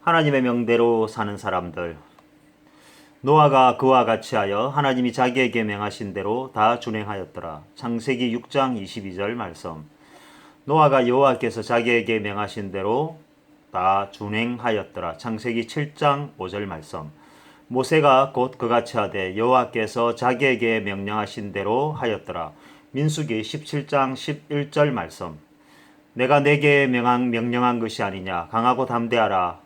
하나님의 명대로 사는 사람들. 노아가 그와 같이 하여 하나님이 자기에게 명하신 대로 다 준행하였더라. 창세기 6장 22절 말씀. 노아가 여호와께서 자기에게 명하신 대로 다 준행하였더라. 창세기 7장 5절 말씀. 모세가 곧 그같이 하되 여호와께서 자기에게 명령하신 대로 하였더라. 민수기 17장 11절 말씀. 내가 내게 명령한 것이 아니냐. 강하고 담대하라.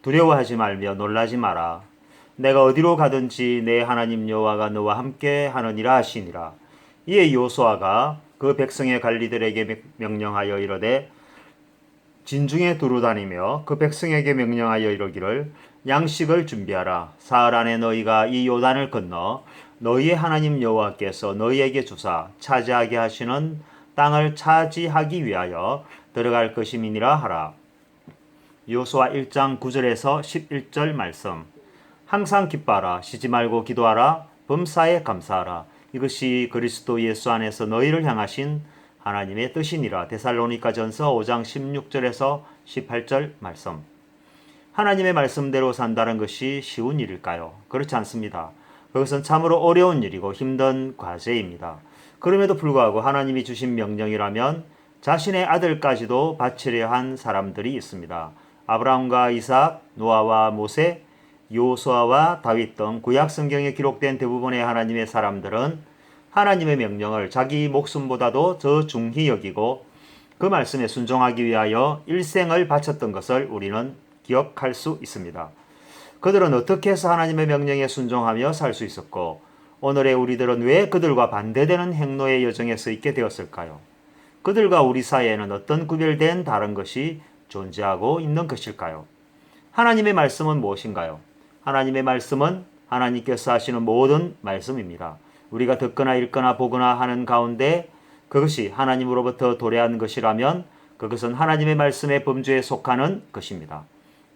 두려워하지 말며 놀라지 마라. 내가 어디로 가든지 내 하나님 여호와가 너와 함께 하느니라 하시니라. 이에 여호수아가 그 백성의 관리들에게 명령하여 이르되 진중에 두루 다니며 그 백성에게 명령하여 이르기를 양식을 준비하라. 사흘 안에 너희가 이 요단을 건너 너희의 하나님 여호와께서 너희에게 주사 차지하게 하시는 땅을 차지하기 위하여 들어갈 것임이니라 하라. 여호수아 1장 9절에서 11절 말씀. 항상 기뻐하라. 쉬지 말고 기도하라. 범사에 감사하라. 이것이 그리스도 예수 안에서 너희를 향하신 하나님의 뜻이니라. 데살로니가전서 5장 16절에서 18절 말씀. 하나님의 말씀대로 산다는 것이 쉬운 일일까요? 그렇지 않습니다. 그것은 참으로 어려운 일이고 힘든 과제입니다. 그럼에도 불구하고 하나님이 주신 명령이라면 자신의 아들까지도 바치려 한 사람들이 있습니다. 아브라함과 이삭, 노아와 모세, 여호수아와 다윗 등 구약 성경에 기록된 대부분의 하나님의 사람들은 하나님의 명령을 자기 목숨보다도 더 중히 여기고 그 말씀에 순종하기 위하여 일생을 바쳤던 것을 우리는 기억할 수 있습니다. 그들은 어떻게 해서 하나님의 명령에 순종하며 살 수 있었고 오늘의 우리들은 왜 그들과 반대되는 행로의 여정에 서 있게 되었을까요? 그들과 우리 사이에는 어떤 구별된 다른 것이 존재하고 있는 것일까요? 하나님의 말씀은 무엇인가요? 하나님의 말씀은 하나님께서 하시는 모든 말씀입니다. 우리가 듣거나 읽거나 보거나 하는 가운데 그것이 하나님으로부터 도래한 것이라면 그것은 하나님의 말씀의 범주에 속하는 것입니다.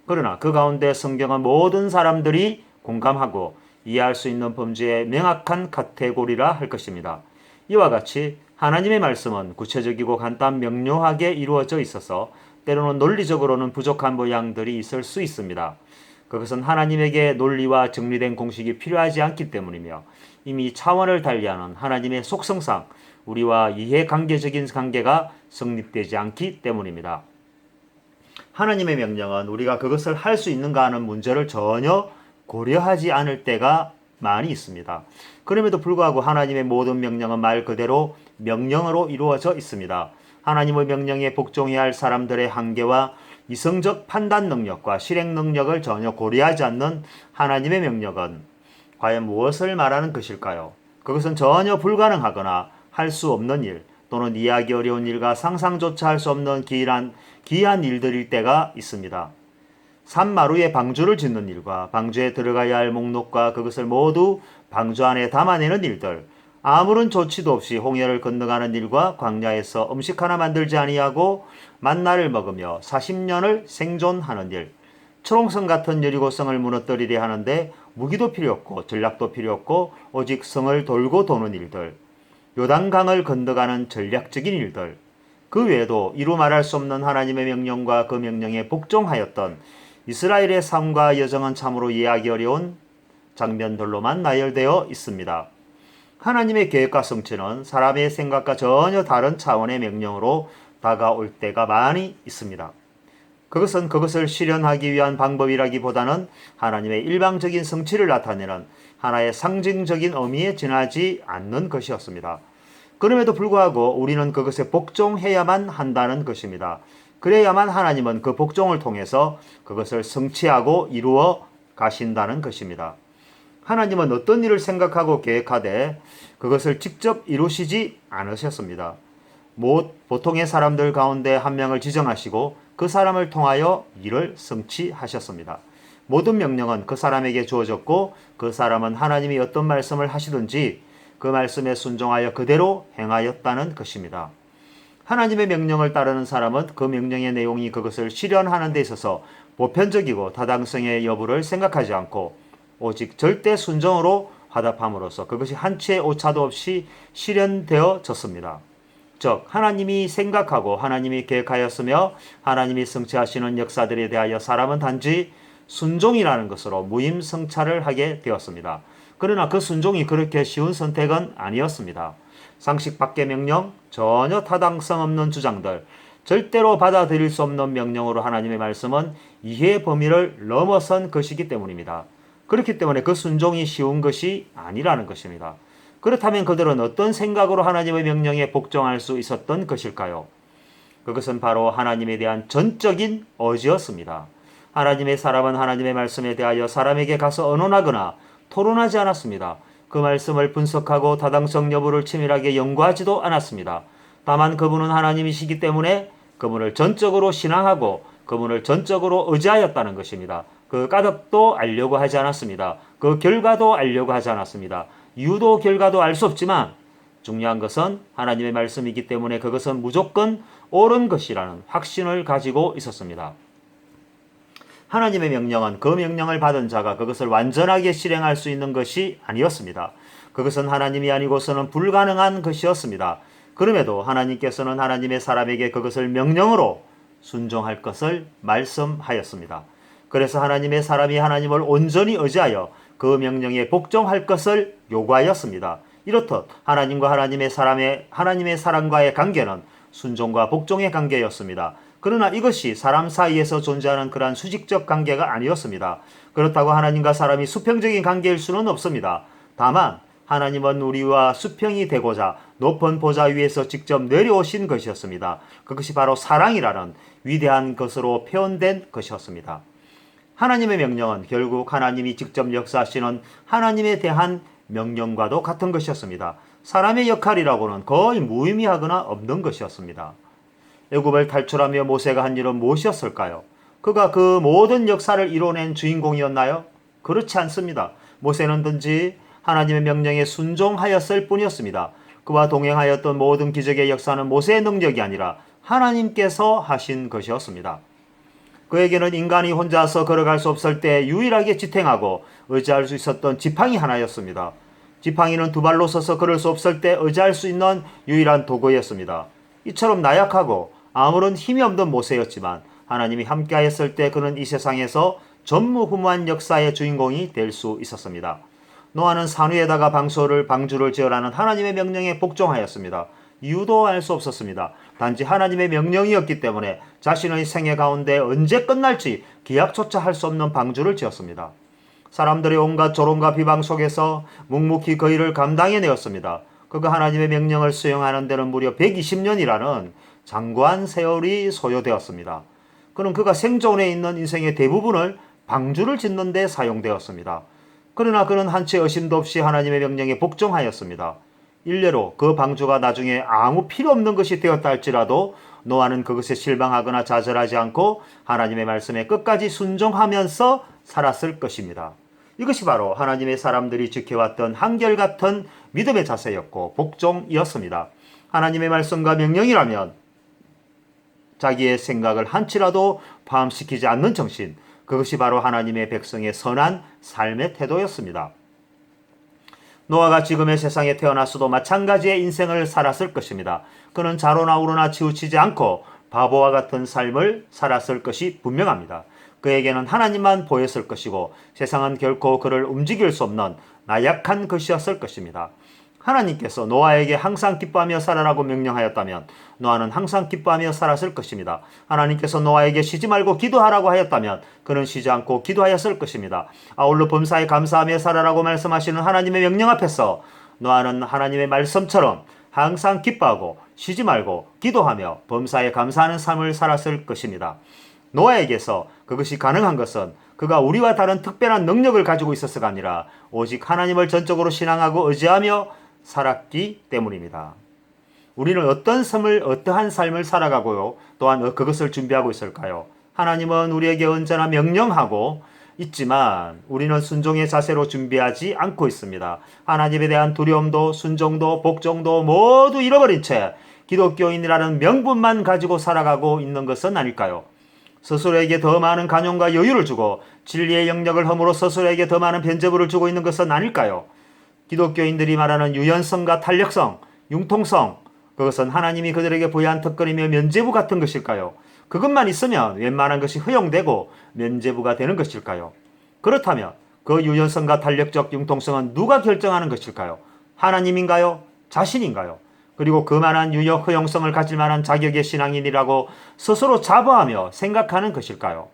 그러나 그 가운데 성경은 모든 사람들이 공감하고 이해할 수 있는 범주의 명확한 카테고리라 할 것입니다. 이와 같이 하나님의 말씀은 구체적이고 간단 명료하게 이루어져 있어서 때로는 논리적으로는 부족한 모양들이 있을 수 있습니다. 그것은 하나님에게 논리와 정리된 공식이 필요하지 않기 때문이며 이미 차원을 달리하는 하나님의 속성상 우리와 이해관계적인 관계가 성립되지 않기 때문입니다. 하나님의 명령은 우리가 그것을 할 수 있는가 하는 문제를 전혀 고려하지 않을 때가 많이 있습니다. 그럼에도 불구하고 하나님의 모든 명령은 말 그대로 명령으로 이루어져 있습니다. 하나님의 명령에 복종해야 할 사람들의 한계와 이성적 판단 능력과 실행 능력을 전혀 고려하지 않는 하나님의 명령은 과연 무엇을 말하는 것일까요? 그것은 전혀 불가능하거나 할 수 없는 일 또는 이해하기 어려운 일과 상상조차 할 수 없는 기이한 일들일 때가 있습니다. 산마루에 방주를 짓는 일과 방주에 들어가야 할 목록과 그것을 모두 방주 안에 담아내는 일들, 아무런 조치도 없이 홍해를 건너가는 일과 광야에서 음식 하나 만들지 아니하고 만나를 먹으며 40년을 생존하는 일, 초롱성 같은 여리고성을 무너뜨리려 하는데 무기도 필요 없고 전략도 필요 없고 오직 성을 돌고 도는 일들, 요단강을 건너가는 전략적인 일들, 그 외에도 이루 말할 수 없는 하나님의 명령과 그 명령에 복종하였던 이스라엘의 삶과 여정은 참으로 이해하기 어려운 장면들로만 나열되어 있습니다. 하나님의 계획과 성취는 사람의 생각과 전혀 다른 차원의 명령으로 다가올 때가 많이 있습니다. 그것은 그것을 실현하기 위한 방법이라기보다는 하나님의 일방적인 성취를 나타내는 하나의 상징적인 의미에 지나지 않는 것이었습니다. 그럼에도 불구하고 우리는 그것에 복종해야만 한다는 것입니다. 그래야만 하나님은 그 복종을 통해서 그것을 성취하고 이루어 가신다는 것입니다. 하나님은 어떤 일을 생각하고 계획하되 그것을 직접 이루시지 않으셨습니다. 보통의 사람들 가운데 한 명을 지정하시고 그 사람을 통하여 일을 성취하셨습니다. 모든 명령은 그 사람에게 주어졌고 그 사람은 하나님이 어떤 말씀을 하시든지 그 말씀에 순종하여 그대로 행하였다는 것입니다. 하나님의 명령을 따르는 사람은 그 명령의 내용이 그것을 실현하는 데 있어서 보편적이고 타당성의 여부를 생각하지 않고 오직 절대 순종으로 화답함으로써 그것이 한치의 오차도 없이 실현되어졌습니다. 즉 하나님이 생각하고 하나님이 계획하였으며 하나님이 성취하시는 역사들에 대하여 사람은 단지 순종이라는 것으로 무임승차를 하게 되었습니다. 그러나 그 순종이 그렇게 쉬운 선택은 아니었습니다. 상식 밖의 명령, 전혀 타당성 없는 주장들, 절대로 받아들일 수 없는 명령으로 하나님의 말씀은 이해의 범위를 넘어선 것이기 때문입니다. 그렇기 때문에 그 순종이 쉬운 것이 아니라는 것입니다. 그렇다면 그들은 어떤 생각으로 하나님의 명령에 복종할 수 있었던 것일까요? 그것은 바로 하나님에 대한 전적인 의지였습니다. 하나님의 사람은 하나님의 말씀에 대하여 사람에게 가서 언론하거나 토론하지 않았습니다. 그 말씀을 분석하고 타당성 여부를 치밀하게 연구하지도 않았습니다. 다만 그분은 하나님이시기 때문에 그분을 전적으로 신앙하고 그분을 전적으로 의지하였다는 것입니다. 그 까닭도 알려고 하지 않았습니다. 그 결과도 알려고 하지 않았습니다. 이유도 결과도 알 수 없지만 중요한 것은 하나님의 말씀이기 때문에 그것은 무조건 옳은 것이라는 확신을 가지고 있었습니다. 하나님의 명령은 그 명령을 받은 자가 그것을 완전하게 실행할 수 있는 것이 아니었습니다. 그것은 하나님이 아니고서는 불가능한 것이었습니다. 그럼에도 하나님께서는 하나님의 사람에게 그것을 명령으로 순종할 것을 말씀하였습니다. 그래서 하나님의 사람이 하나님을 온전히 의지하여 그 명령에 복종할 것을 요구하였습니다. 이렇듯 하나님과 하나님의 사람과의 관계는 순종과 복종의 관계였습니다. 그러나 이것이 사람 사이에서 존재하는 그러한 수직적 관계가 아니었습니다. 그렇다고 하나님과 사람이 수평적인 관계일 수는 없습니다. 다만 하나님은 우리와 수평이 되고자 높은 보좌 위에서 직접 내려오신 것이었습니다. 그것이 바로 사랑이라는 위대한 것으로 표현된 것이었습니다. 하나님의 명령은 결국 하나님이 직접 역사하시는 하나님에 대한 명령과도 같은 것이었습니다. 사람의 역할이라고는 거의 무의미하거나 없는 것이었습니다. 애굽을 탈출하며 모세가 한 일은 무엇이었을까요? 그가 그 모든 역사를 이뤄낸 주인공이었나요? 그렇지 않습니다. 모세는 단지 하나님의 명령에 순종하였을 뿐이었습니다. 그와 동행하였던 모든 기적의 역사는 모세의 능력이 아니라 하나님께서 하신 것이었습니다. 그에게는 인간이 혼자서 걸어갈 수 없을 때 유일하게 지탱하고 의지할 수 있었던 지팡이 하나였습니다. 지팡이는 두 발로 서서 걸을 수 없을 때 의지할 수 있는 유일한 도구였습니다. 이처럼 나약하고 아무런 힘이 없는 모세였지만 하나님이 함께하였을 때 그는 이 세상에서 전무후무한 역사의 주인공이 될 수 있었습니다. 노아는 산 위에다가 방주를 지으라는 하나님의 명령에 복종하였습니다. 이유도 알 수 없었습니다. 단지 하나님의 명령이었기 때문에 자신의 생애 가운데 언제 끝날지 기약조차 할 수 없는 방주를 지었습니다. 사람들의 온갖 조롱과 비방 속에서 묵묵히 그 일을 감당해내었습니다. 그가 하나님의 명령을 수행하는 데는 무려 120년이라는 장구한 세월이 소요되었습니다. 그가 생존해 있는 인생의 대부분을 방주를 짓는 데 사용되었습니다. 그러나 그는 한치 의심도 없이 하나님의 명령에 복종하였습니다. 일례로 그 방주가 나중에 아무 필요 없는 것이 되었다 할지라도 노아는 그것에 실망하거나 좌절하지 않고 하나님의 말씀에 끝까지 순종하면서 살았을 것입니다. 이것이 바로 하나님의 사람들이 지켜왔던 한결같은 믿음의 자세였고 복종이었습니다. 하나님의 말씀과 명령이라면 자기의 생각을 한치라도 포함시키지 않는 정신, 그것이 바로 하나님의 백성의 선한 삶의 태도였습니다. 노아가 지금의 세상에 태어났어도 마찬가지의 인생을 살았을 것입니다. 그는 좌로나 우로나 치우치지 않고 바보와 같은 삶을 살았을 것이 분명합니다. 그에게는 하나님만 보였을 것이고 세상은 결코 그를 움직일 수 없는 나약한 것이었을 것입니다. 하나님께서 노아에게 항상 기뻐하며 살아라고 명령하였다면 노아는 항상 기뻐하며 살았을 것입니다. 하나님께서 노아에게 쉬지 말고 기도하라고 하였다면 그는 쉬지 않고 기도하였을 것입니다. 아울러 범사에 감사하며 살아라고 말씀하시는 하나님의 명령 앞에서 노아는 하나님의 말씀처럼 항상 기뻐하고 쉬지 말고 기도하며 범사에 감사하는 삶을 살았을 것입니다. 노아에게서 그것이 가능한 것은 그가 우리와 다른 특별한 능력을 가지고 있어서가 아니라 오직 하나님을 전적으로 신앙하고 의지하며 살았기 때문입니다. 우리는 어떠한 삶을 살아가고요. 또한 그것을 준비하고 있을까요? 하나님은 우리에게 언제나 명령하고 있지만 우리는 순종의 자세로 준비하지 않고 있습니다. 하나님에 대한 두려움도 순종도 복종도 모두 잃어버린 채 기독교인이라는 명분만 가지고 살아가고 있는 것은 아닐까요? 스스로에게 더 많은 간용과 여유를 주고 진리의 영역을 허물어 스스로에게 더 많은 변제부를 주고 있는 것은 아닐까요? 기독교인들이 말하는 유연성과 탄력성, 융통성, 그것은 하나님이 그들에게 부여한 특권이며 면죄부 같은 것일까요? 그것만 있으면 웬만한 것이 허용되고 면죄부가 되는 것일까요? 그렇다면 그 유연성과 탄력적 융통성은 누가 결정하는 것일까요? 하나님인가요? 자신인가요? 그리고 그만한 유역 허용성을 가질 만한 자격의 신앙인이라고 스스로 자부하며 생각하는 것일까요?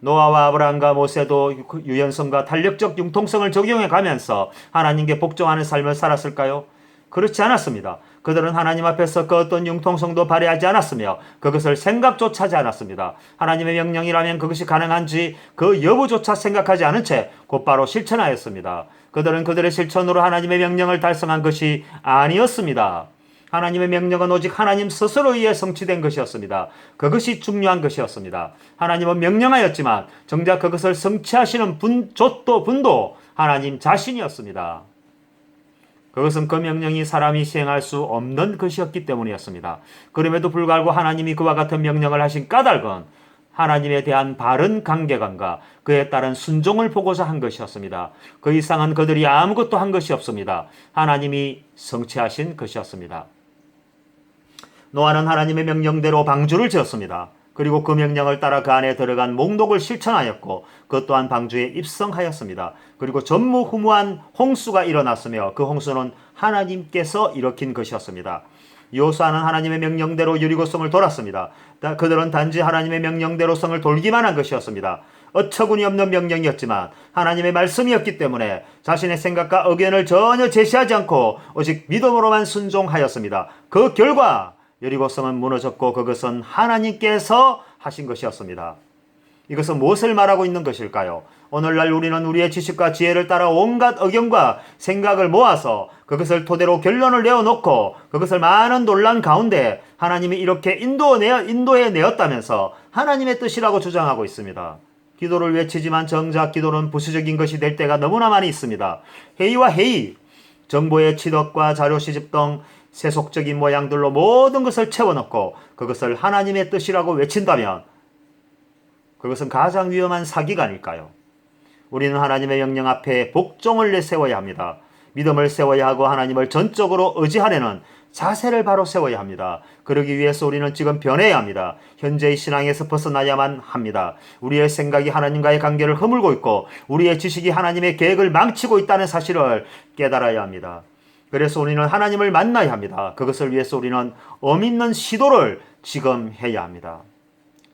노아와 아브라함과 모세도 유연성과 탄력적 융통성을 적용해 가면서 하나님께 복종하는 삶을 살았을까요? 그렇지 않았습니다. 그들은 하나님 앞에서 그 어떤 융통성도 발휘하지 않았으며 그것을 생각조차 하지 않았습니다. 하나님의 명령이라면 그것이 가능한지 그 여부조차 생각하지 않은 채 곧바로 실천하였습니다. 그들은 그들의 실천으로 하나님의 명령을 달성한 것이 아니었습니다. 하나님의 명령은 오직 하나님 스스로에 의해 성취된 것이었습니다. 그것이 중요한 것이었습니다. 하나님은 명령하였지만 정작 그것을 성취하시는 분도 하나님 자신이었습니다. 그것은 그 명령이 사람이 시행할 수 없는 것이었기 때문이었습니다. 그럼에도 불구하고 하나님이 그와 같은 명령을 하신 까닭은 하나님에 대한 바른 관계관과 그에 따른 순종을 보고자 한 것이었습니다. 그 이상은 그들이 아무것도 한 것이 없습니다. 하나님이 성취하신 것이었습니다. 노아는 하나님의 명령대로 방주를 지었습니다. 그리고 그 명령을 따라 그 안에 들어간 목록을 실천하였고 그 또한 방주에 입성하였습니다. 그리고 전무후무한 홍수가 일어났으며 그 홍수는 하나님께서 일으킨 것이었습니다. 요수아는 하나님의 명령대로 여리고성을 돌았습니다. 그들은 단지 하나님의 명령대로 성을 돌기만 한 것이었습니다. 어처구니 없는 명령이었지만 하나님의 말씀이었기 때문에 자신의 생각과 의견을 전혀 제시하지 않고 오직 믿음으로만 순종하였습니다. 그 결과 여리고성은 무너졌고 그것은 하나님께서 하신 것이었습니다. 이것은 무엇을 말하고 있는 것일까요? 오늘날 우리는 우리의 지식과 지혜를 따라 온갖 의견과 생각을 모아서 그것을 토대로 결론을 내어놓고 그것을 많은 논란 가운데 하나님이 이렇게 인도해 내었다면서 하나님의 뜻이라고 주장하고 있습니다. 기도를 외치지만 정작 기도는 부수적인 것이 될 때가 너무나 많이 있습니다. 회의와 회의, 정보의 취득과 자료 시집 등 세속적인 모양들로 모든 것을 채워넣고 그것을 하나님의 뜻이라고 외친다면 그것은 가장 위험한 사기가 아닐까요? 우리는 하나님의 명령 앞에 복종을 내세워야 합니다. 믿음을 세워야 하고 하나님을 전적으로 의지하려는 자세를 바로 세워야 합니다. 그러기 위해서 우리는 지금 변해야 합니다. 현재의 신앙에서 벗어나야만 합니다. 우리의 생각이 하나님과의 관계를 허물고 있고 우리의 지식이 하나님의 계획을 망치고 있다는 사실을 깨달아야 합니다. 그래서 우리는 하나님을 만나야 합니다. 그것을 위해서 우리는 있는 시도를 지금 해야 합니다.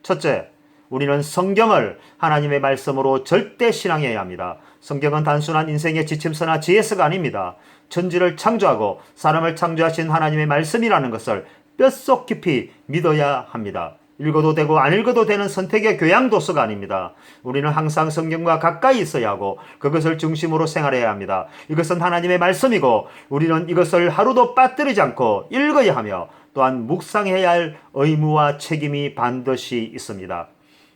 첫째, 우리는 성경을 하나님의 말씀으로 절대 신앙해야 합니다. 성경은 단순한 인생의 지침서나 지혜서가 아닙니다. 천지를 창조하고 사람을 창조하신 하나님의 말씀이라는 것을 뼛속 깊이 믿어야 합니다. 읽어도 되고 안 읽어도 되는 선택의 교양도서가 아닙니다. 우리는 항상 성경과 가까이 있어야 하고 그것을 중심으로 생활해야 합니다. 이것은 하나님의 말씀이고 우리는 이것을 하루도 빠뜨리지 않고 읽어야 하며 또한 묵상해야 할 의무와 책임이 반드시 있습니다.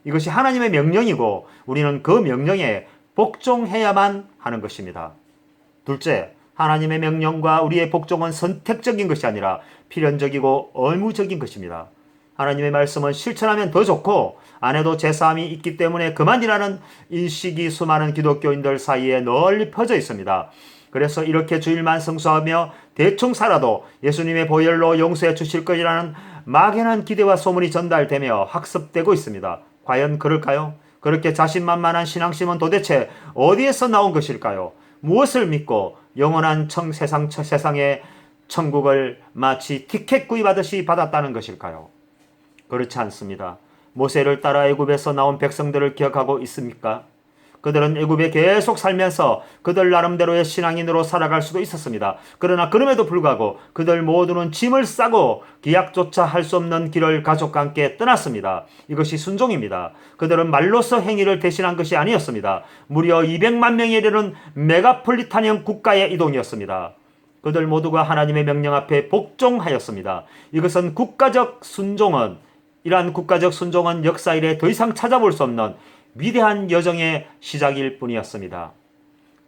이것이 하나님의 명령이고 우리는 그 명령에 복종해야만 하는 것입니다. 둘째, 하나님의 명령과 우리의 복종은 선택적인 것이 아니라 필연적이고 의무적인 것입니다. 하나님의 말씀은 실천하면 더 좋고 안 해도 제사함이 있기 때문에 그만이라는 인식이 수많은 기독교인들 사이에 널리 퍼져 있습니다. 그래서 이렇게 주일만 성수하며 대충 살아도 예수님의 보혈로 용서해 주실 것이라는 막연한 기대와 소문이 전달되며 학습되고 있습니다. 과연 그럴까요? 그렇게 자신만만한 신앙심은 도대체 어디에서 나온 것일까요? 무엇을 믿고 영원한 세상의 천국을 마치 티켓 구입하듯이 받았다는 것일까요? 그렇지 않습니다. 모세를 따라 애굽에서 나온 백성들을 기억하고 있습니까? 그들은 애굽에 계속 살면서 그들 나름대로의 신앙인으로 살아갈 수도 있었습니다. 그러나 그럼에도 불구하고 그들 모두는 짐을 싸고 기약조차 할 수 없는 길을 가족과 함께 떠났습니다. 이것이 순종입니다. 그들은 말로서 행위를 대신한 것이 아니었습니다. 무려 200만 명에 이르는 메가폴리탄형 국가의 이동이었습니다. 그들 모두가 하나님의 명령 앞에 복종하였습니다. 이러한 국가적 순종은 역사 이래 더 이상 찾아볼 수 없는 위대한 여정의 시작일 뿐이었습니다.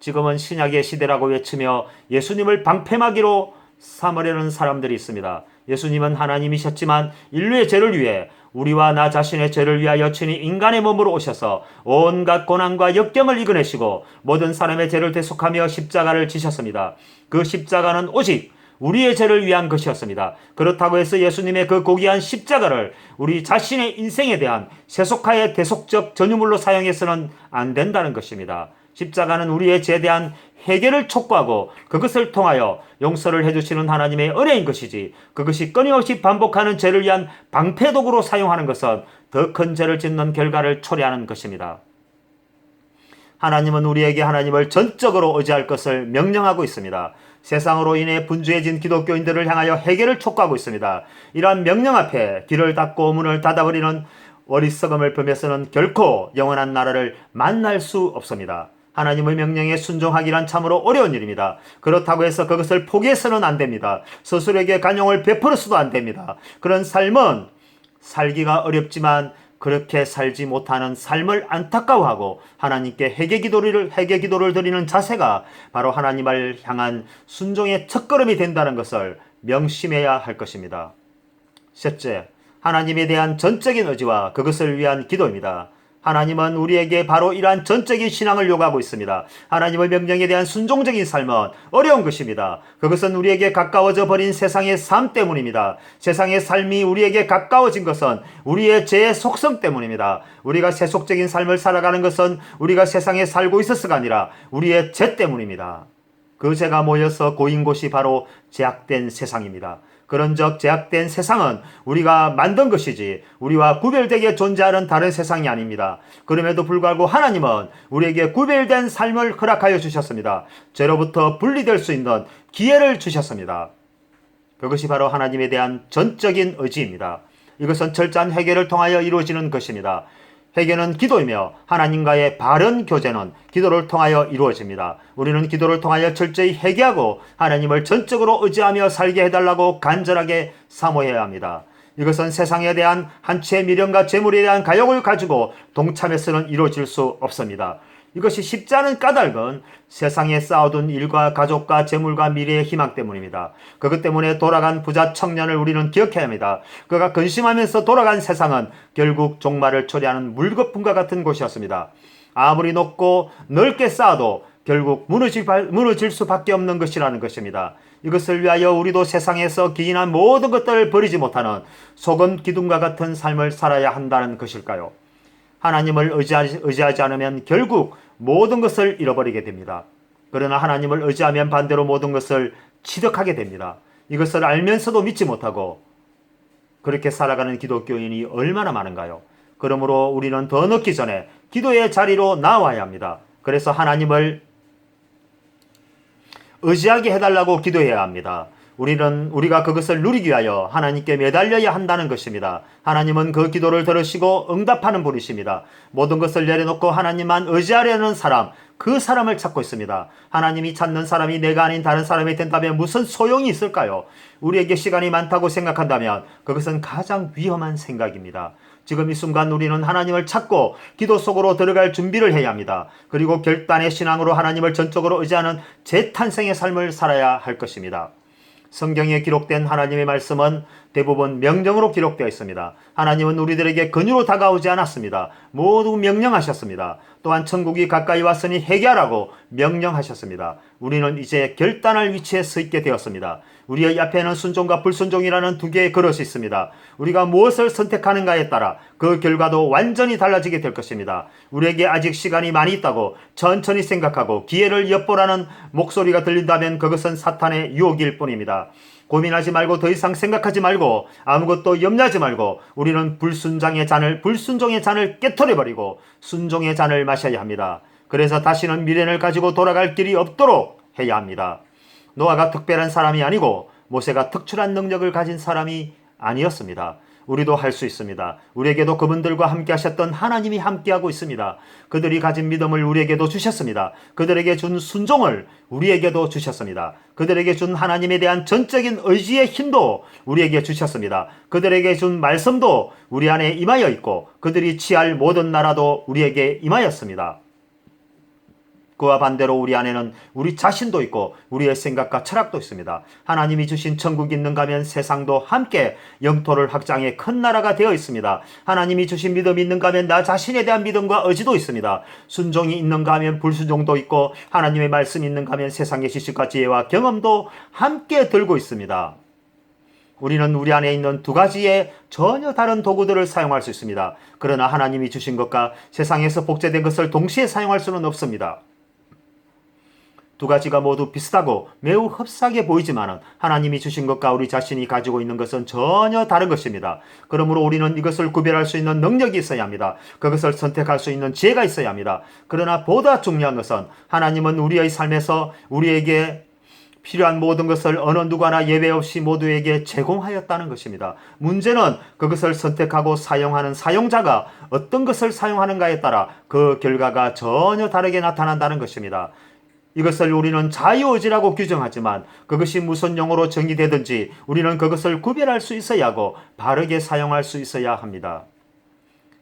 지금은 신약의 시대라고 외치며 예수님을 방패막이로 삼으려는 사람들이 있습니다. 예수님은 하나님이셨지만 인류의 죄를 위해 우리와 나 자신의 죄를 위하여 친히 인간의 몸으로 오셔서 온갖 고난과 역경을 이겨내시고 모든 사람의 죄를 대속하며 십자가를 지셨습니다. 그 십자가는 오직 우리의 죄를 위한 것이었습니다. 그렇다고 해서 예수님의 그 고귀한 십자가를 우리 자신의 인생에 대한 세속화의 대속적 전유물로 사용해서는 안 된다는 것입니다. 십자가는 우리의 죄에 대한 해결을 촉구하고 그것을 통하여 용서를 해주시는 하나님의 은혜인 것이지, 그것이 끊임없이 반복하는 죄를 위한 방패도구로 사용하는 것은 더 큰 죄를 짓는 결과를 초래하는 것입니다. 하나님은 우리에게 하나님을 전적으로 의지할 것을 명령하고 있습니다. 세상으로 인해 분주해진 기독교인들을 향하여 해결을 촉구하고 있습니다. 이러한 명령 앞에 귀를 닫고 문을 닫아버리는 어리석음을 범해서는 결코 영원한 나라를 만날 수 없습니다. 하나님의 명령에 순종하기란 참으로 어려운 일입니다. 그렇다고 해서 그것을 포기해서는 안 됩니다. 스스로에게 간용을 베풀어서도 안 됩니다. 그런 삶은 살기가 어렵지만 그렇게 살지 못하는 삶을 안타까워하고 하나님께 회개 기도를 드리는 자세가 바로 하나님을 향한 순종의 첫걸음이 된다는 것을 명심해야 할 것입니다. 셋째, 하나님에 대한 전적인 의지와 그것을 위한 기도입니다. 하나님은 우리에게 바로 이러한 전적인 신앙을 요구하고 있습니다. 하나님의 명령에 대한 순종적인 삶은 어려운 것입니다. 그것은 우리에게 가까워져 버린 세상의 삶 때문입니다. 세상의 삶이 우리에게 가까워진 것은 우리의 죄의 속성 때문입니다. 우리가 세속적인 삶을 살아가는 것은 우리가 세상에 살고 있어서가 아니라 우리의 죄 때문입니다. 그 죄가 모여서 고인 곳이 바로 죄악된 세상입니다. 그런즉 죄악된 세상은 우리가 만든 것이지 우리와 구별되게 존재하는 다른 세상이 아닙니다. 그럼에도 불구하고 하나님은 우리에게 구별된 삶을 허락하여 주셨습니다. 죄로부터 분리될 수 있는 기회를 주셨습니다. 그것이 바로 하나님에 대한 전적인 의지입니다. 이것은 철저한 회개를 통하여 이루어지는 것입니다. 회개는 기도이며 하나님과의 바른 교제는 기도를 통하여 이루어집니다. 우리는 기도를 통하여 철저히 회개하고 하나님을 전적으로 의지하며 살게 해달라고 간절하게 사모해야 합니다. 이것은 세상에 대한 한치의 미련과 재물에 대한 가욕을 가지고 동참해서는 이루어질 수 없습니다. 이것이 쉽지 않은 까닭은 세상에 쌓아둔 일과 가족과 재물과 미래의 희망 때문입니다. 그것 때문에 돌아간 부자 청년을 우리는 기억해야 합니다. 그가 근심하면서 돌아간 세상은 결국 종말을 초래하는 물거품과 같은 곳이었습니다. 아무리 높고 넓게 쌓아도 결국 무너질 수밖에 없는 것이라는 것입니다. 이것을 위하여 우리도 세상에서 기인한 모든 것들을 버리지 못하는 소금 기둥과 같은 삶을 살아야 한다는 것일까요? 하나님을 의지하지 않으면 결국 모든 것을 잃어버리게 됩니다. 그러나 하나님을 의지하면 반대로 모든 것을 취득하게 됩니다. 이것을 알면서도 믿지 못하고 그렇게 살아가는 기독교인이 얼마나 많은가요? 그러므로 우리는 더 늦기 전에 기도의 자리로 나와야 합니다. 그래서 하나님을 의지하게 해달라고 기도해야 합니다. 우리가 그것을 누리기 위하여 하나님께 매달려야 한다는 것입니다. 하나님은 그 기도를 들으시고 응답하는 분이십니다. 모든 것을 내려놓고 하나님만 의지하려는 사람, 그 사람을 찾고 있습니다. 하나님이 찾는 사람이 내가 아닌 다른 사람이 된다면 무슨 소용이 있을까요? 우리에게 시간이 많다고 생각한다면 그것은 가장 위험한 생각입니다. 지금 이 순간 우리는 하나님을 찾고 기도 속으로 들어갈 준비를 해야 합니다. 그리고 결단의 신앙으로 하나님을 전적으로 의지하는 재탄생의 삶을 살아야 할 것입니다. 성경에 기록된 하나님의 말씀은 대부분 명령으로 기록되어 있습니다. 하나님은 우리들에게 권유로 다가오지 않았습니다. 모두 명령하셨습니다. 또한 천국이 가까이 왔으니 회개하라고 명령하셨습니다. 우리는 이제 결단할 위치에 서 있게 되었습니다. 우리의 앞에는 순종과 불순종이라는 두 개의 그릇이 있습니다. 우리가 무엇을 선택하는가에 따라 그 결과도 완전히 달라지게 될 것입니다. 우리에게 아직 시간이 많이 있다고 천천히 생각하고 기회를 엿보라는 목소리가 들린다면 그것은 사탄의 유혹일 뿐입니다. 고민하지 말고 더 이상 생각하지 말고 아무것도 염려하지 말고 우리는 불순종의 잔을 깨트려버리고 순종의 잔을 마셔야 합니다. 그래서 다시는 미련을 가지고 돌아갈 길이 없도록 해야 합니다. 노아가 특별한 사람이 아니고 모세가 특출한 능력을 가진 사람이 아니었습니다. 우리도 할 수 있습니다. 우리에게도 그분들과 함께 하셨던 하나님이 함께하고 있습니다. 그들이 가진 믿음을 우리에게도 주셨습니다. 그들에게 준 순종을 우리에게도 주셨습니다. 그들에게 준 하나님에 대한 전적인 의지의 힘도 우리에게 주셨습니다. 그들에게 준 말씀도 우리 안에 임하여 있고 그들이 취할 모든 나라도 우리에게 임하였습니다. 그와 반대로 우리 안에는 우리 자신도 있고 우리의 생각과 철학도 있습니다. 하나님이 주신 천국이 있는가 하면 세상도 함께 영토를 확장해 큰 나라가 되어 있습니다. 하나님이 주신 믿음이 있는가 하면 나 자신에 대한 믿음과 의지도 있습니다. 순종이 있는가 하면 불순종도 있고 하나님의 말씀이 있는가 하면 세상의 지식과 지혜와 경험도 함께 들고 있습니다. 우리는 우리 안에 있는 두 가지의 전혀 다른 도구들을 사용할 수 있습니다. 그러나 하나님이 주신 것과 세상에서 복제된 것을 동시에 사용할 수는 없습니다. 두 가지가 모두 비슷하고 매우 흡사하게 보이지만 하나님이 주신 것과 우리 자신이 가지고 있는 것은 전혀 다른 것입니다. 그러므로 우리는 이것을 구별할 수 있는 능력이 있어야 합니다. 그것을 선택할 수 있는 지혜가 있어야 합니다. 그러나 보다 중요한 것은 하나님은 우리의 삶에서 우리에게 필요한 모든 것을 어느 누구나 예외 없이 모두에게 제공하였다는 것입니다. 문제는 그것을 선택하고 사용하는 사용자가 어떤 것을 사용하는가에 따라 그 결과가 전혀 다르게 나타난다는 것입니다. 이것을 우리는 자유의지라고 규정하지만 그것이 무슨 용어로 정의되든지 우리는 그것을 구별할 수 있어야 하고 바르게 사용할 수 있어야 합니다.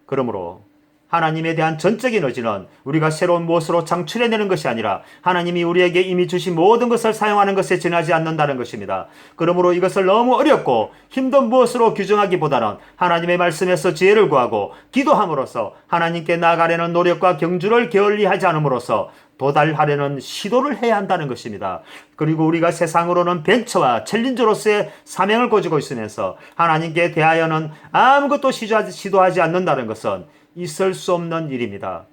그러므로 하나님에 대한 전적인 의지는 우리가 새로운 무엇으로 창출해내는 것이 아니라 하나님이 우리에게 이미 주신 모든 것을 사용하는 것에 지나지 않는다는 것입니다. 그러므로 이것을 너무 어렵고 힘든 무엇으로 규정하기보다는 하나님의 말씀에서 지혜를 구하고 기도함으로써 하나님께 나아가려는 노력과 경주를 게을리하지 않음으로써 도달하려는 시도를 해야 한다는 것입니다. 그리고 우리가 세상으로는 벤처와 챌린저로서의 사명을 가지고 있으면서 하나님께 대하여는 아무것도 시도하지 않는다는 것은 있을 수 없는 일입니다.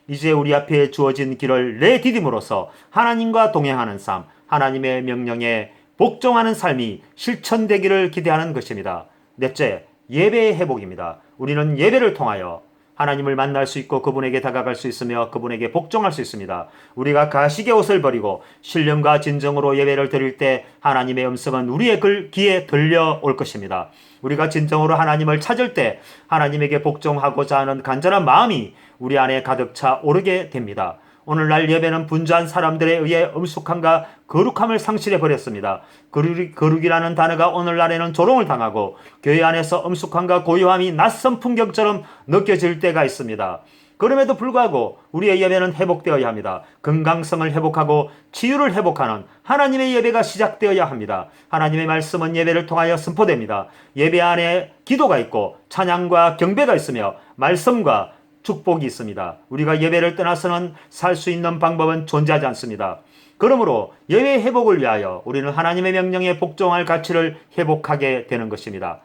이제 우리 앞에 주어진 길을 내디딤으로써 하나님과 동행하는 삶, 하나님의 명령에 복종하는 삶이 실천되기를 기대하는 것입니다. 넷째, 예배의 회복입니다. 우리는 예배를 통하여 하나님을 만날 수 있고 그분에게 다가갈 수 있으며 그분에게 복종할 수 있습니다. 우리가 가식의 옷을 버리고 신령과 진정으로 예배를 드릴 때 하나님의 음성은 우리의 귀에 들려올 것입니다. 우리가 진정으로 하나님을 찾을 때 하나님에게 복종하고자 하는 간절한 마음이 우리 안에 가득 차 오르게 됩니다. 오늘날 예배는 분주한 사람들에 의해 엄숙함과 거룩함을 상실해 버렸습니다. 거룩이라는 단어가 오늘날에는 조롱을 당하고 교회 안에서 엄숙함과 고요함이 낯선 풍경처럼 느껴질 때가 있습니다. 그럼에도 불구하고 우리의 예배는 회복되어야 합니다. 건강성을 회복하고 치유를 회복하는 하나님의 예배가 시작되어야 합니다. 하나님의 말씀은 예배를 통하여 선포됩니다. 예배 안에 기도가 있고 찬양과 경배가 있으며 말씀과 축복이 있습니다. 우리가 예배를 떠나서는 살 수 있는 방법은 존재하지 않습니다. 그러므로 예배 회복을 위하여 우리는 하나님의 명령에 복종할 가치를 회복하게 되는 것입니다.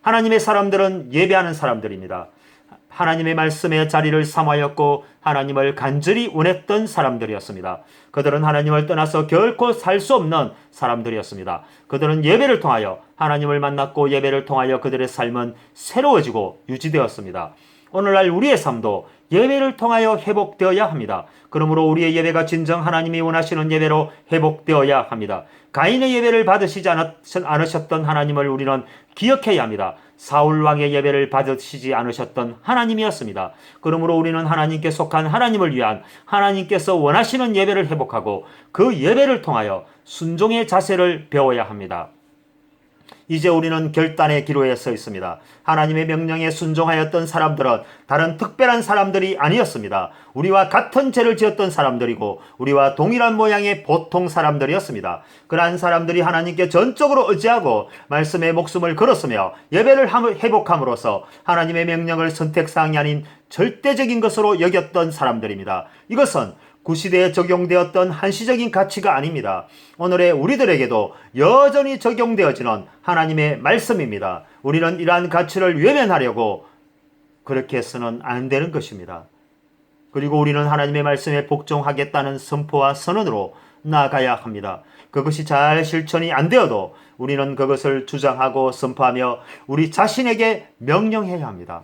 하나님의 사람들은 예배하는 사람들입니다. 하나님의 말씀의 자리를 삼하였고 하나님을 간절히 원했던 사람들이었습니다. 그들은 하나님을 떠나서 결코 살 수 없는 사람들이었습니다. 그들은 예배를 통하여 하나님을 만났고 예배를 통하여 그들의 삶은 새로워지고 유지되었습니다. 오늘날 우리의 삶도 예배를 통하여 회복되어야 합니다. 그러므로 우리의 예배가 진정 하나님이 원하시는 예배로 회복되어야 합니다. 가인의 예배를 받으시지 않으셨던 하나님을 우리는 기억해야 합니다. 사울 왕의 예배를 받으시지 않으셨던 하나님이었습니다. 그러므로 우리는 하나님께 속한 하나님을 위한 하나님께서 원하시는 예배를 회복하고 그 예배를 통하여 순종의 자세를 배워야 합니다. 이제 우리는 결단의 기로에 서 있습니다. 하나님의 명령에 순종하였던 사람들은 다른 특별한 사람들이 아니었습니다. 우리와 같은 죄를 지었던 사람들이고 우리와 동일한 모양의 보통 사람들이었습니다. 그러한 사람들이 하나님께 전적으로 의지하고 말씀에 목숨을 걸었으며 예배를 회복함으로써 하나님의 명령을 선택사항이 아닌 절대적인 것으로 여겼던 사람들입니다. 이것은 구시대에 적용되었던 한시적인 가치가 아닙니다. 오늘의 우리들에게도 여전히 적용되어지는 하나님의 말씀입니다. 우리는 이러한 가치를 외면하려고 그렇게 해서는 안 되는 것입니다. 그리고 우리는 하나님의 말씀에 복종하겠다는 선포와 선언으로 나아가야 합니다. 그것이 잘 실천이 안 되어도 우리는 그것을 주장하고 선포하며 우리 자신에게 명령해야 합니다.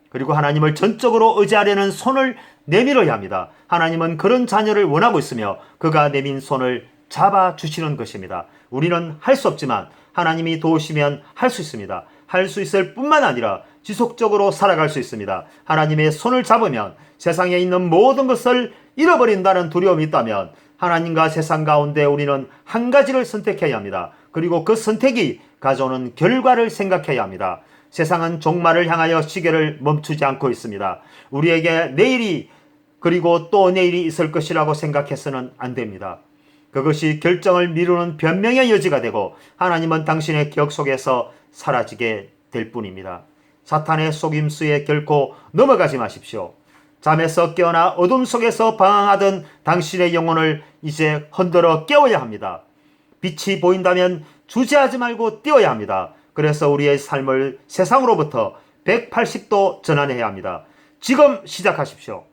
그리고 하나님을 전적으로 의지하려는 손을 내밀어야 합니다. 하나님은 그런 자녀를 원하고 있으며 그가 내민 손을 잡아주시는 것입니다. 우리는 할 수 없지만 하나님이 도우시면 할 수 있습니다. 할 수 있을 뿐만 아니라 지속적으로 살아갈 수 있습니다. 하나님의 손을 잡으면 세상에 있는 모든 것을 잃어버린다는 두려움이 있다면 하나님과 세상 가운데 우리는 한 가지를 선택해야 합니다. 그리고 그 선택이 가져오는 결과를 생각해야 합니다. 세상은 종말을 향하여 시계를 멈추지 않고 있습니다. 우리에게 내일이 그리고 또 내일이 있을 것이라고 생각해서는 안 됩니다. 그것이 결정을 미루는 변명의 여지가 되고 하나님은 당신의 기억 속에서 사라지게 될 뿐입니다. 사탄의 속임수에 결코 넘어가지 마십시오. 잠에서 깨어나 어둠 속에서 방황하던 당신의 영혼을 이제 흔들어 깨워야 합니다. 빛이 보인다면 주저하지 말고 뛰어야 합니다. 그래서 우리의 삶을 세상으로부터 180도 전환해야 합니다. 지금 시작하십시오.